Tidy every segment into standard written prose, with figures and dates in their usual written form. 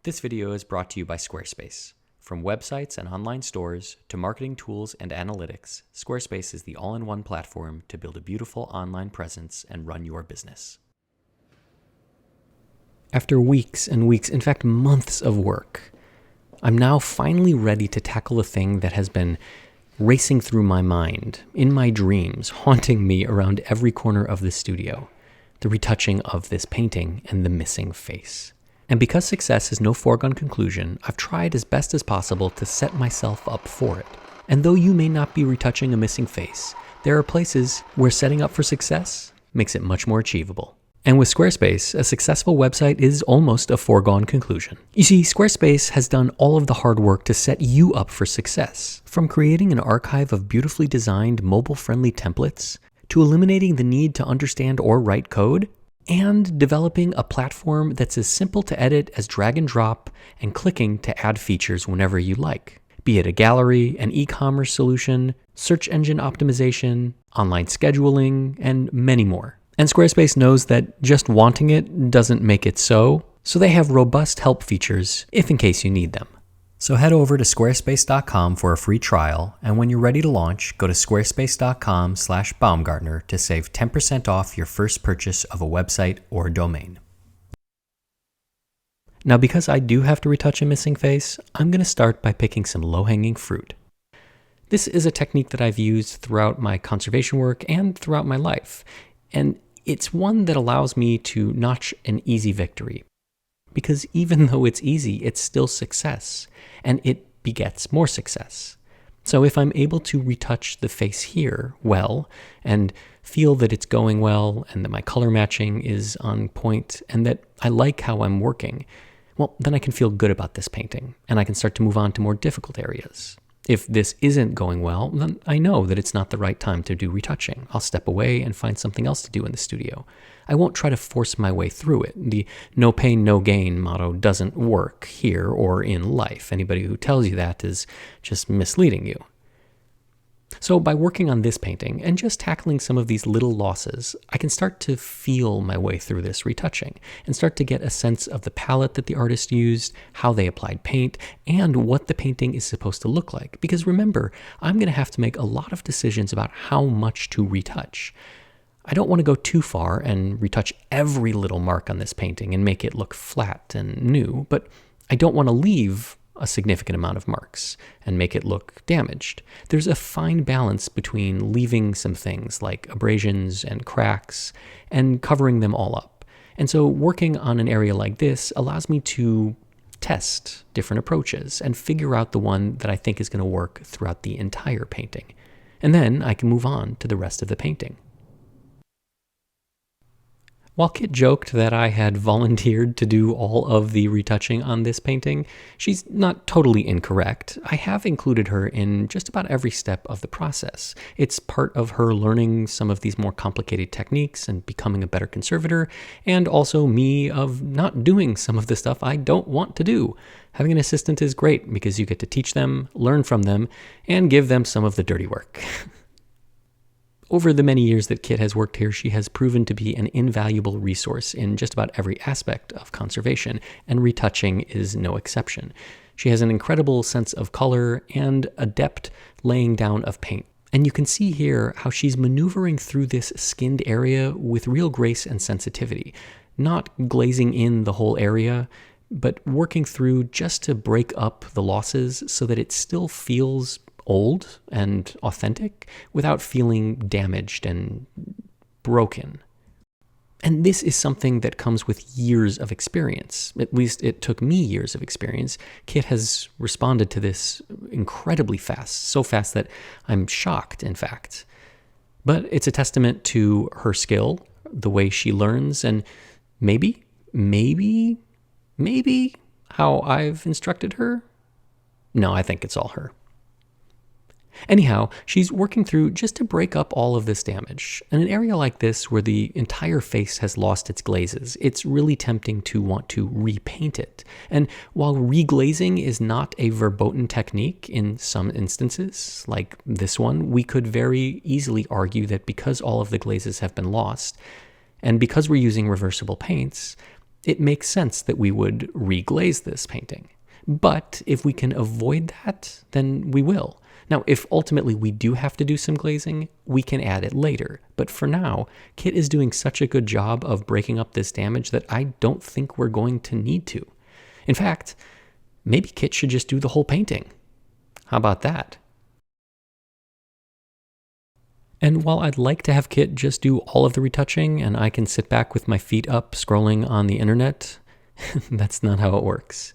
This video is brought to you by Squarespace. From websites and online stores to marketing tools and analytics, Squarespace is the all-in-one platform to build a beautiful online presence and run your business. After weeks and weeks, in fact months of work, I'm now finally ready to tackle a thing that has been racing through my mind, in my dreams, haunting me around every corner of the studio, the retouching of this painting and the missing face. And because success is no foregone conclusion, I've tried as best as possible to set myself up for it. And though you may not be retouching a missing face, there are places where setting up for success makes it much more achievable. And with Squarespace, a successful website is almost a foregone conclusion. You see, Squarespace has done all of the hard work to set you up for success. From creating an archive of beautifully designed mobile-friendly templates, to eliminating the need to understand or write code, and developing a platform that's as simple to edit as drag and drop and clicking to add features whenever you like. Be it a gallery, an e-commerce solution, search engine optimization, online scheduling, and many more. And Squarespace knows that just wanting it doesn't make it so they have robust help features if in case you need them. So head over to squarespace.com for a free trial, and when you're ready to launch, go to squarespace.com/Baumgartner to save 10% off your first purchase of a website or domain. Now, because I do have to retouch a missing face, I'm going to start by picking some low-hanging fruit. This is a technique that I've used throughout my conservation work and throughout my life, and it's one that allows me to notch an easy victory. Because even though it's easy, it's still success, and it begets more success. So if I'm able to retouch the face here well, and feel that it's going well, and that my color matching is on point, and that I like how I'm working, well, then I can feel good about this painting, and I can start to move on to more difficult areas. If this isn't going well, then I know that it's not the right time to do retouching. I'll step away and find something else to do in the studio. I won't try to force my way through it. The no pain, no gain motto doesn't work here or in life. Anybody who tells you that is just misleading you. So by working on this painting and just tackling some of these little losses, I can start to feel my way through this retouching and start to get a sense of the palette that the artist used, how they applied paint, and what the painting is supposed to look like. Because remember, I'm going to have to make a lot of decisions about how much to retouch. I don't want to go too far and retouch every little mark on this painting and make it look flat and new, but I don't want to leave a significant amount of marks and make it look damaged. There's a fine balance between leaving some things like abrasions and cracks and covering them all up. And so working on an area like this allows me to test different approaches and figure out the one that I think is going to work throughout the entire painting. And then I can move on to the rest of the painting. While Kit joked that I had volunteered to do all of the retouching on this painting, she's not totally incorrect. I have included her in just about every step of the process. It's part of her learning some of these more complicated techniques and becoming a better conservator, and also me of not doing some of the stuff I don't want to do. Having an assistant is great because you get to teach them, learn from them, and give them some of the dirty work. Over the many years that Kit has worked here, she has proven to be an invaluable resource in just about every aspect of conservation, and retouching is no exception. She has an incredible sense of color and adept laying down of paint. And you can see here how she's maneuvering through this skinned area with real grace and sensitivity, not glazing in the whole area, but working through just to break up the losses so that it still feels old and authentic without feeling damaged and broken. And this is something that comes with years of experience. At least it took me years of experience. Kit has responded to this incredibly fast, so fast that I'm shocked, in fact. But it's a testament to her skill, the way she learns, and maybe how I've instructed her. No, I think it's all her. Anyhow, she's working through just to break up all of this damage. In an area like this where the entire face has lost its glazes, it's really tempting to want to repaint it. And while reglazing is not a verboten technique in some instances, like this one, we could very easily argue that because all of the glazes have been lost, and because we're using reversible paints, it makes sense that we would reglaze this painting. But if we can avoid that, then we will. Now, if ultimately we do have to do some glazing, we can add it later. But for now, Kit is doing such a good job of breaking up this damage that I don't think we're going to need to. In fact, maybe Kit should just do the whole painting. How about that? And while I'd like to have Kit just do all of the retouching and I can sit back with my feet up scrolling on the internet, that's not how it works.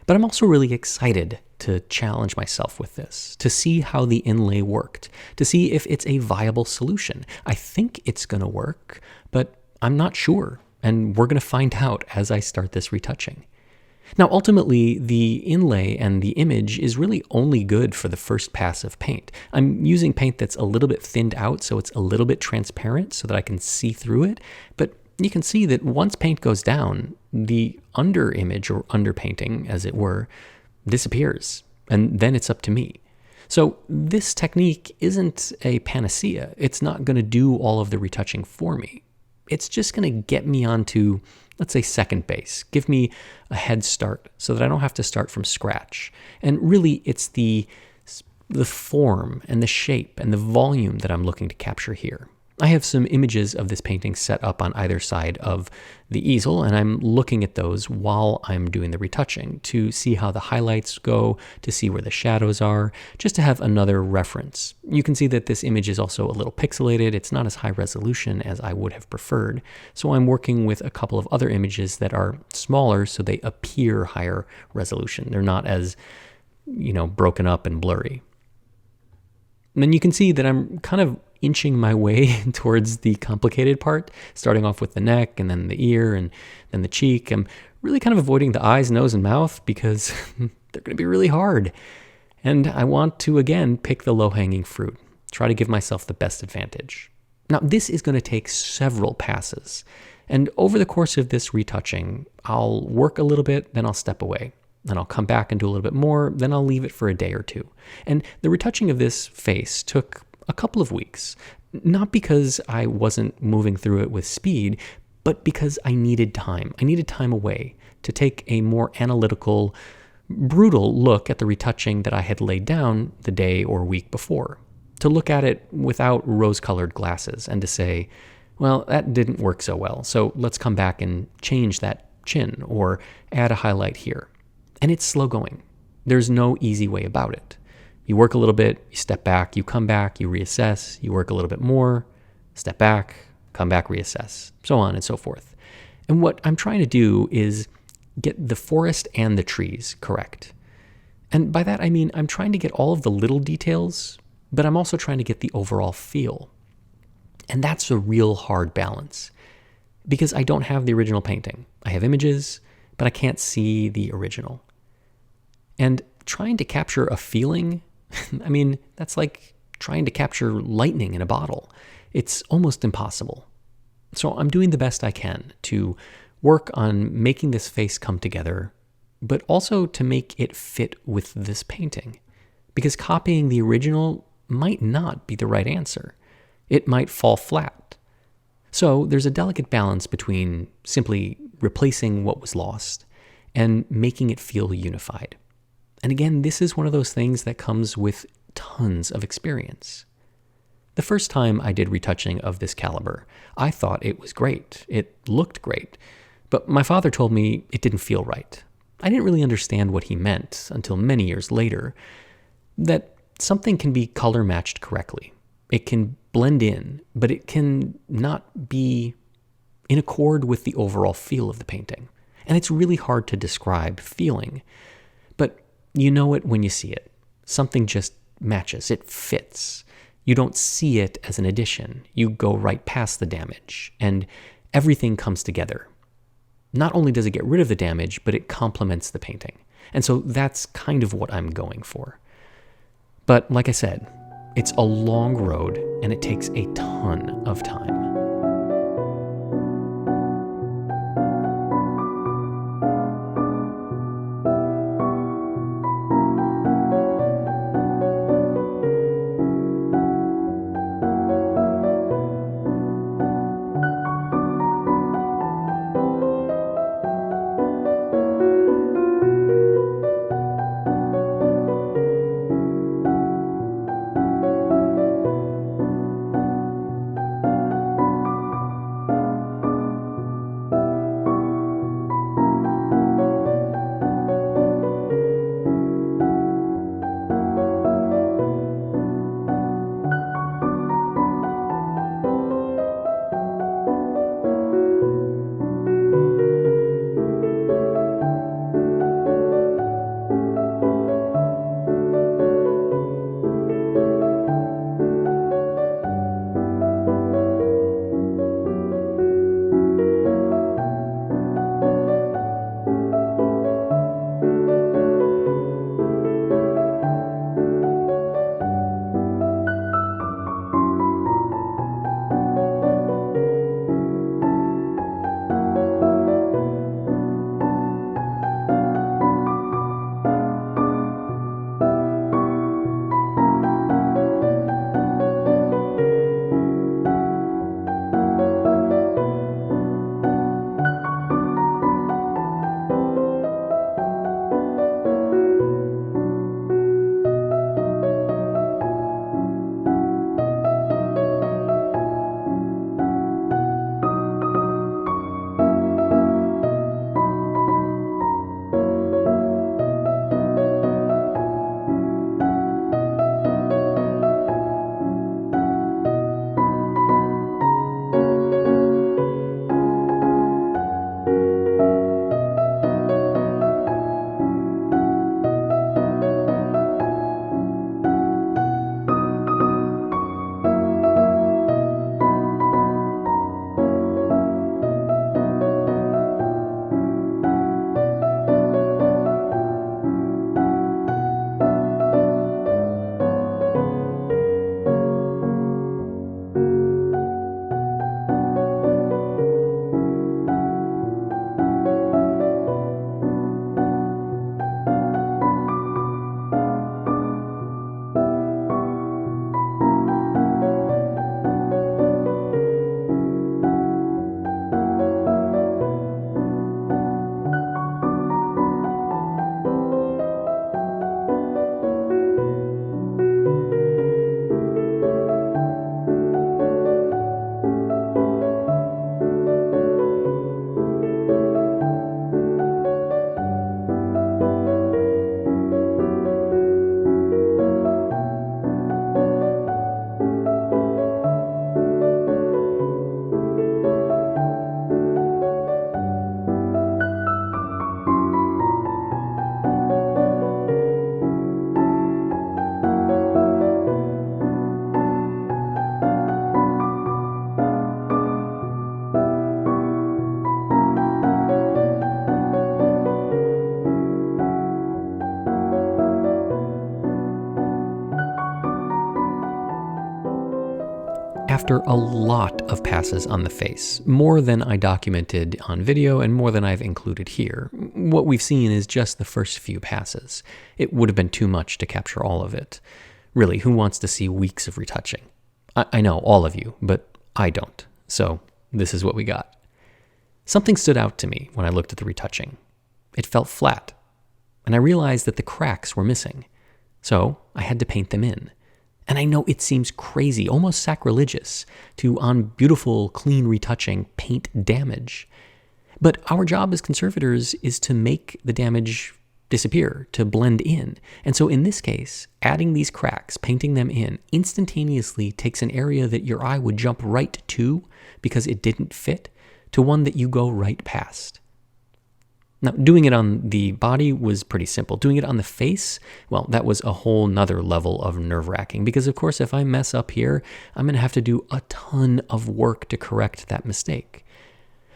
But I'm also really excited to challenge myself with this, to see how the inlay worked, to see if it's a viable solution. I think it's going to work, but I'm not sure, and we're going to find out as I start this retouching. Now, ultimately, the inlay and the image is really only good for the first pass of paint. I'm using paint that's a little bit thinned out, so it's a little bit transparent so that I can see through it, but you can see that once paint goes down, the under image or underpainting, as it were, disappears, and then it's up to me. So this technique isn't a panacea. It's not going to do all of the retouching for me. It's just going to get me onto, let's say, second base, give me a head start so that I don't have to start from scratch. And really, it's the form and the shape and the volume that I'm looking to capture here. I have some images of this painting set up on either side of the easel, and I'm looking at those while I'm doing the retouching to see how the highlights go, to see where the shadows are, just to have another reference. You can see that this image is also a little pixelated. It's not as high resolution as I would have preferred, so I'm working with a couple of other images that are smaller so they appear higher resolution. They're not as, broken up and blurry. And then you can see that I'm kind of inching my way towards the complicated part, starting off with the neck and then the ear and then the cheek. I'm really kind of avoiding the eyes, nose, and mouth because they're going to be really hard. And I want to, again, pick the low-hanging fruit, try to give myself the best advantage. Now, this is going to take several passes. And over the course of this retouching, I'll work a little bit, then I'll step away. Then I'll come back and do a little bit more, then I'll leave it for a day or two. And the retouching of this face took a couple of weeks, not because I wasn't moving through it with speed, but because I needed time. I needed time away to take a more analytical, brutal look at the retouching that I had laid down the day or week before, to look at it without rose-colored glasses and to say, well, that didn't work so well, so let's come back and change that chin or add a highlight here. And it's slow going. There's no easy way about it. You work a little bit, you step back, you come back, you reassess, you work a little bit more, step back, come back, reassess, so on and so forth. And what I'm trying to do is get the forest and the trees correct. And by that I mean I'm trying to get all of the little details, but I'm also trying to get the overall feel. And that's a real hard balance because I don't have the original painting. I have images, but I can't see the original. And trying to capture a feeling, I mean, that's like trying to capture lightning in a bottle. It's almost impossible. So I'm doing the best I can to work on making this face come together, but also to make it fit with this painting. Because copying the original might not be the right answer. It might fall flat. So there's a delicate balance between simply replacing what was lost and making it feel unified. And again, this is one of those things that comes with tons of experience. The first time I did retouching of this caliber, I thought it was great. It looked great. But my father told me it didn't feel right. I didn't really understand what he meant until many years later, that something can be color matched correctly. It can blend in, but it can not be in accord with the overall feel of the painting. And it's really hard to describe feeling. But you know it when you see it. Something just matches. It fits. You don't see it as an addition. You go right past the damage, and everything comes together. Not only does it get rid of the damage, but it complements the painting. And so that's kind of what I'm going for. But like I said, it's a long road, and it takes a ton of time. after a lot of passes on the face, more than I documented on video and more than I've included here. What we've seen is just the first few passes. It would have been too much to capture all of it. Really, who wants to see weeks of retouching? I know, all of you, but I don't. So this is what we got. Something stood out to me when I looked at the retouching. It felt flat, and I realized that the cracks were missing. So I had to paint them in. And I know it seems crazy, almost sacrilegious, to, on beautiful, clean retouching, paint damage. But our job as conservators is to make the damage disappear, to blend in. And so in this case, adding these cracks, painting them in, instantaneously takes an area that your eye would jump right to because it didn't fit, to one that you go right past. Now, doing it on the body was pretty simple. Doing it on the face, well, that was a whole nother level of nerve-wracking because, of course, if I mess up here, I'm going to have to do a ton of work to correct that mistake.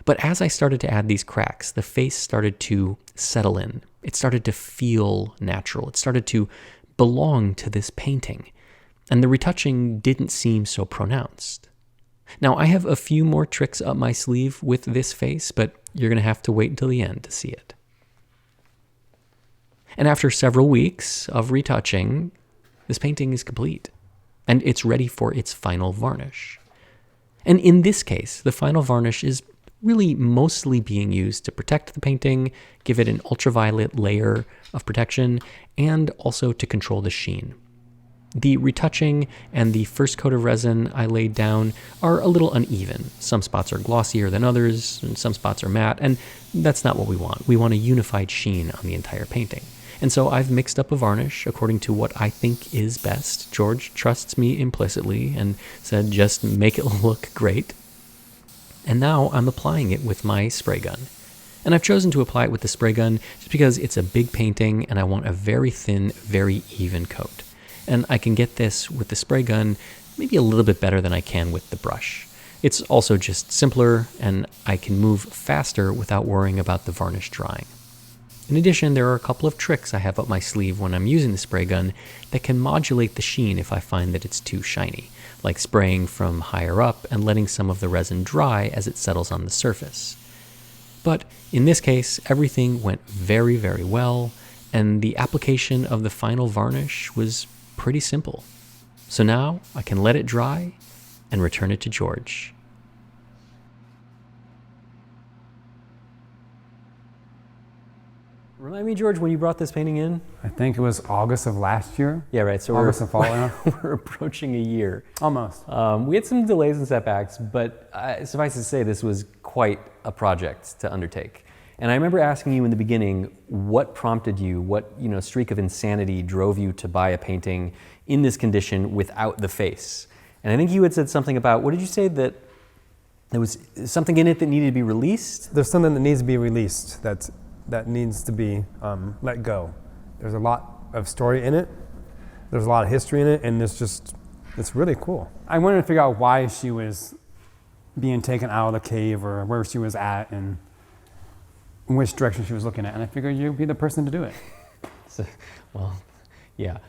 But as I started to add these cracks, the face started to settle in. It started to feel natural. It started to belong to this painting. And the retouching didn't seem so pronounced. Now, I have a few more tricks up my sleeve with this face, but you're going to have to wait until the end to see it. And after several weeks of retouching, this painting is complete, and it's ready for its final varnish. And in this case, the final varnish is really mostly being used to protect the painting, give it an ultraviolet layer of protection, and also to control the sheen. The retouching and the first coat of resin I laid down are a little uneven. Some spots are glossier than others, and some spots are matte, and that's not what we want. We want a unified sheen on the entire painting. And so I've mixed up a varnish according to what I think is best. George trusts me implicitly and said just make it look great. And now I'm applying it with my spray gun. And I've chosen to apply it with the spray gun just because it's a big painting and I want a very thin, very even coat. And I can get this with the spray gun maybe a little bit better than I can with the brush. It's also just simpler, and I can move faster without worrying about the varnish drying. In addition, there are a couple of tricks I have up my sleeve when I'm using the spray gun that can modulate the sheen if I find that it's too shiny, like spraying from higher up and letting some of the resin dry as it settles on the surface. But in this case, everything went very, very well, and the application of the final varnish was pretty simple. So now I can let it dry and return it to George. Remind me, George, when you brought this painting in? I think it was August of last year. Yeah, right. So August of fall. We're approaching a year. Almost. We had some delays and setbacks, but suffice to say, this was quite a project to undertake. And I remember asking you in the beginning, what prompted you, what streak of insanity drove you to buy a painting in this condition without the face? And I think you had said something about, what did you say, that there was something in it that needed to be released? There's something that needs to be released that needs to be let go. There's a lot of story in it. There's a lot of history in it, and it's really cool. I wanted to figure out why she was being taken out of the cave or where she was at and which direction she was looking at, and I figured you'd be the person to do it. Yeah.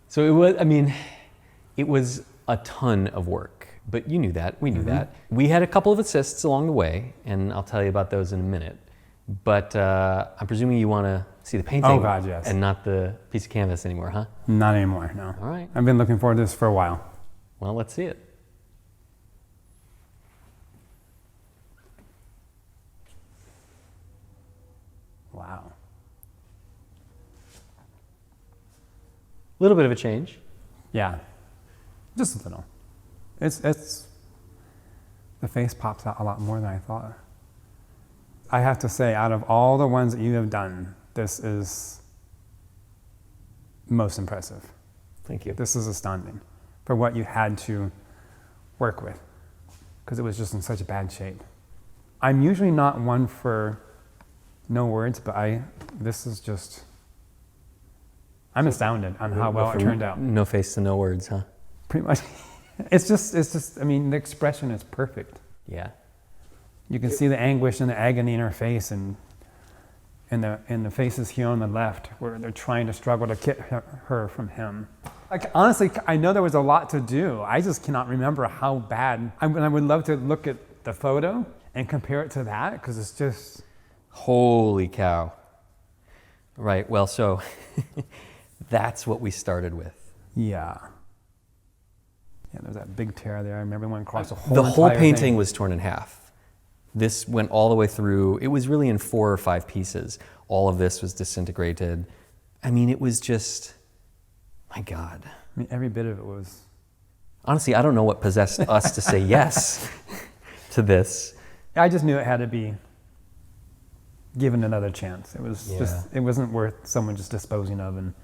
So it was a ton of work, but you knew that, we knew that. We had a couple of assists along the way, and I'll tell you about those in a minute. But I'm presuming you want to see the painting. Oh God, yes. And not the piece of canvas anymore, huh? Not anymore, no. All right. I've been looking forward to this for a while. Well, let's see it. Wow. A little bit of a change. Yeah, just a little. It's the face pops out a lot more than I thought. I have to say, out of all the ones that you have done, this is most impressive. Thank you. This is astounding for what you had to work with, because it was just in such a bad shape. I'm usually not one for no words, but I'm astounded on how well it turned out. No face to no words, huh? Pretty much. It's just, the expression is perfect. Yeah. You can see the anguish and the agony in her face, and the faces here on the left where they're trying to struggle to get her from him. Like, honestly, I know there was a lot to do. I just cannot remember how bad. I would love to look at the photo and compare it to that, because it's just... Holy cow. Right, well, so that's what we started with. Yeah. Yeah, there's that big tear there. I remember it went across the whole The whole entire painting thing. was torn in half. This went all the way through. It was really in 4 or 5 pieces. All of this was disintegrated. I mean, it was just, my God. I mean, every bit of it was... Honestly, I don't know what possessed us to say yes to this. I just knew it had to be given another chance. It was just, it wasn't worth someone just disposing of, and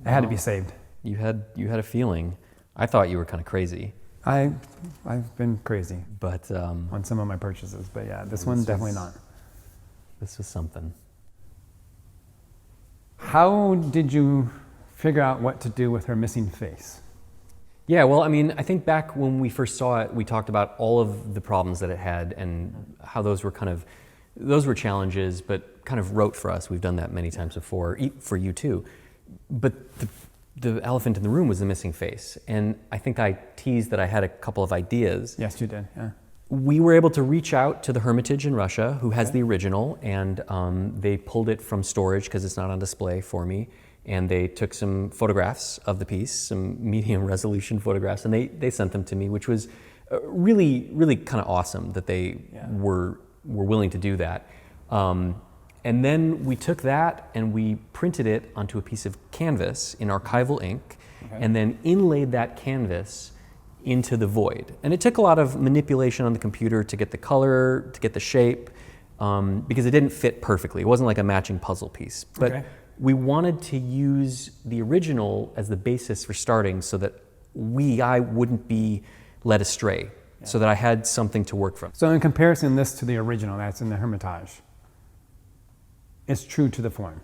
it had to be saved. You had a feeling. I thought you were kind of crazy. I've been crazy But on some of my purchases, but yeah, this one definitely not. This was something. How did you figure out what to do with her missing face? Yeah, well, I mean, I think back when we first saw it, we talked about all of the problems that it had and how those were challenges, but kind of rote for us. We've done that many times before, for you too. But the elephant in the room was the missing face. And I think I teased that I had a couple of ideas. Yes, you did, yeah. We were able to reach out to the Hermitage in Russia, who has the original, and they pulled it from storage because it's not on display for me. And they took some photographs of the piece, some medium resolution photographs, and they sent them to me, which was really, really kind of awesome that they were willing to do that. And then we took that and we printed it onto a piece of canvas in archival ink, and then inlaid that canvas into the void. And it took a lot of manipulation on the computer to get the color, to get the shape, because it didn't fit perfectly. It wasn't like a matching puzzle piece. But we wanted to use the original as the basis for starting so that I wouldn't be led astray, so that I had something to work from. So in comparison, this to the original that's in the Hermitage, it's true to the form.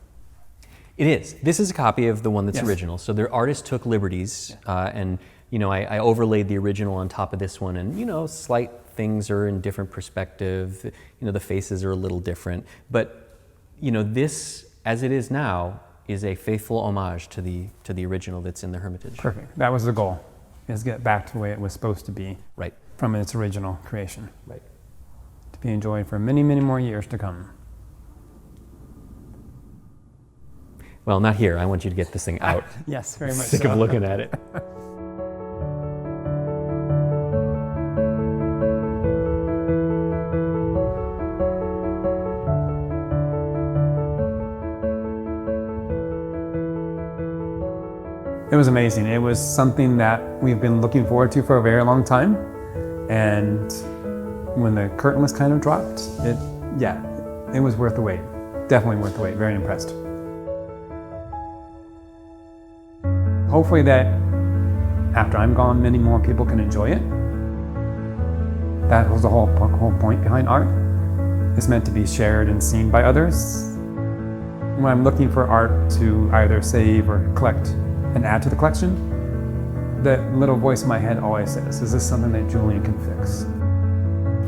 It is. This is a copy of the one that's original. So the artist took liberties, and I overlaid the original on top of this one, and slight things are in different perspective. The faces are a little different, but this, as it is now, is a faithful homage to the original that's in the Hermitage. Perfect. That was the goal, is get back to the way it was supposed to be. Right. From its original creation. Right. To be enjoyed for many, many more years to come. Well, not here. I want you to get this thing out. Yes, very much Sick so. of looking at it. It was amazing. It was something that we've been looking forward to for a very long time. And when the curtain was kind of dropped, it was worth the wait. Definitely worth the wait. Very impressed. Hopefully that after I'm gone, many more people can enjoy it. That was the whole point behind art. It's meant to be shared and seen by others. When I'm looking for art to either save or collect and add to the collection, that little voice in my head always says, is this something that Julian can fix?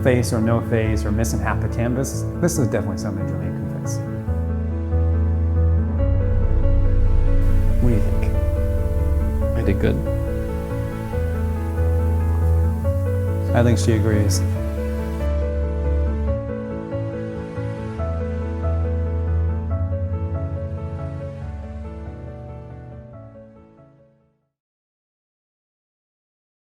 Face or no face or missing half the canvas, this is definitely something Julian can fix. What do you think? I did good. I think she agrees.